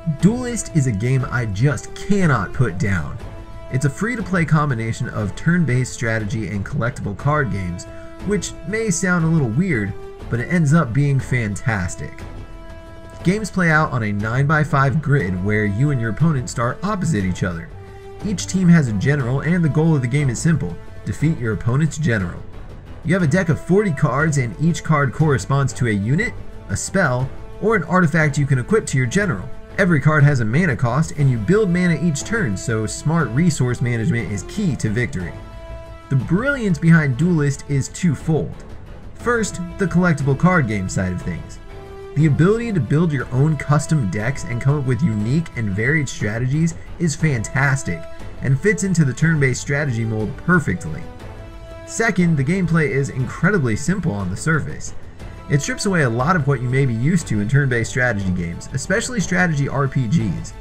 Duelyst is a game I just cannot put down. It's a free-to-play combination of turn-based strategy and collectible card games, which may sound a little weird, but it ends up being fantastic. Games play out on a 9x5 grid where you and your opponent start opposite each other. Each team has a general, and the goal of the game is simple: defeat your opponent's general. You have a deck of 40 cards, and each card corresponds to a unit, a spell, or an artifact you can equip to your general. Every card has a mana cost, and you build mana each turn, so smart resource management is key to victory. The brilliance behind Duelyst is twofold. First, the collectible card game side of things. The ability to build your own custom decks and come up with unique and varied strategies is fantastic, and fits into the turn-based strategy mold perfectly. Second, the gameplay is incredibly simple on the surface. It strips away a lot of what you may be used to in turn-based strategy games, especially strategy RPGs.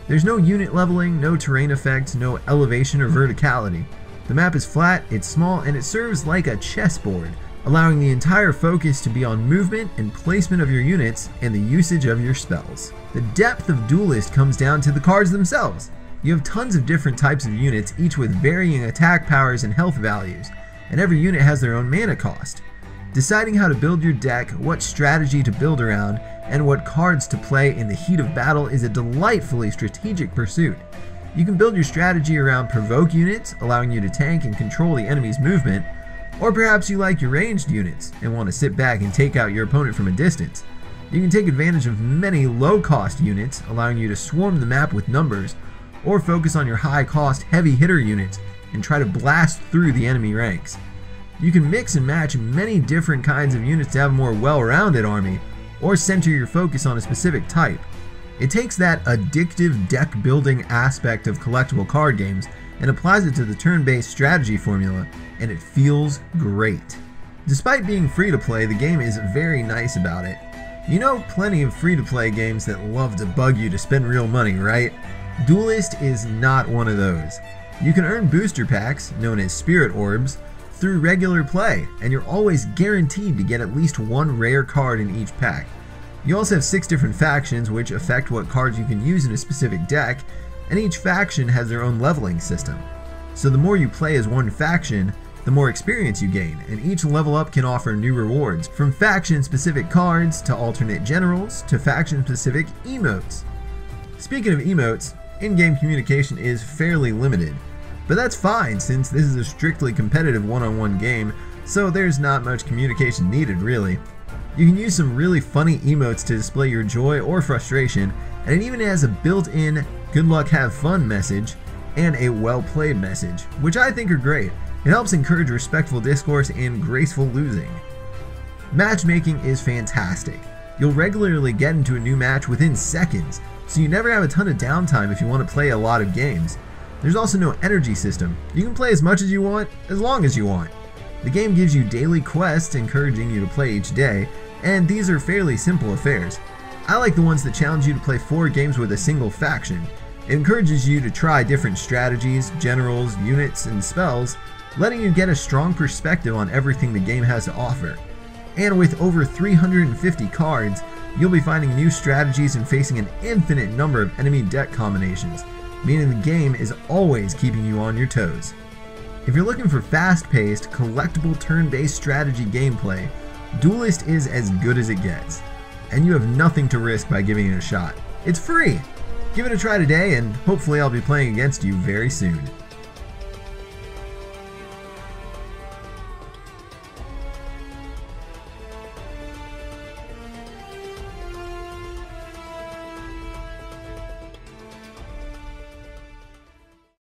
There's no unit leveling, no terrain effects, no elevation or verticality. The map is flat, it's small, and it serves like a chessboard, allowing the entire focus to be on movement and placement of your units and the usage of your spells. The depth of Duelyst comes down to the cards themselves. You have tons of different types of units, each with varying attack powers and health values, and every unit has their own mana cost. Deciding how to build your deck, what strategy to build around, and what cards to play in the heat of battle is a delightfully strategic pursuit. You can build your strategy around provoke units, allowing you to tank and control the enemy's movement, or perhaps you like your ranged units and want to sit back and take out your opponent from a distance. You can take advantage of many low-cost units, allowing you to swarm the map with numbers, or focus on your high-cost heavy hitter units and try to blast through the enemy ranks. You can mix and match many different kinds of units to have a more well-rounded army, or center your focus on a specific type. It takes that addictive deck building aspect of collectible card games and applies it to the turn-based strategy formula, and it feels great. Despite being free to play, the game is very nice about it. You know plenty of free to play games that love to bug you to spend real money, right? Duelyst is not one of those. You can earn booster packs, known as spirit orbs, through regular play, and you're always guaranteed to get at least one rare card in each pack. You also have 6 different factions which affect what cards you can use in a specific deck, and each faction has their own leveling system. So the more you play as one faction, the more experience you gain, and each level up can offer new rewards, from faction-specific cards to alternate generals to faction-specific emotes. Speaking of emotes, in-game communication is fairly limited, but that's fine since this is a strictly competitive one-on-one game, so there's not much communication needed really. You can use some really funny emotes to display your joy or frustration, and it even has a built-in good luck have fun message and a well played message, which I think are great. It helps encourage respectful discourse and graceful losing. Matchmaking is fantastic. You'll regularly get into a new match within seconds, so you never have a ton of downtime if you want to play a lot of games. There's also no energy system. You can play as much as you want, as long as you want. The game gives you daily quests encouraging you to play each day, and these are fairly simple affairs. I like the ones that challenge you to play 4 games with a single faction. It encourages you to try different strategies, generals, units, and spells, letting you get a strong perspective on everything the game has to offer. And with over 350 cards, you'll be finding new strategies and facing an infinite number of enemy deck combinations, meaning the game is always keeping you on your toes. If you're looking for fast-paced, collectible turn-based strategy gameplay, Duelyst is as good as it gets, and you have nothing to risk by giving it a shot. It's free! Give it a try today, and hopefully I'll be playing against you very soon.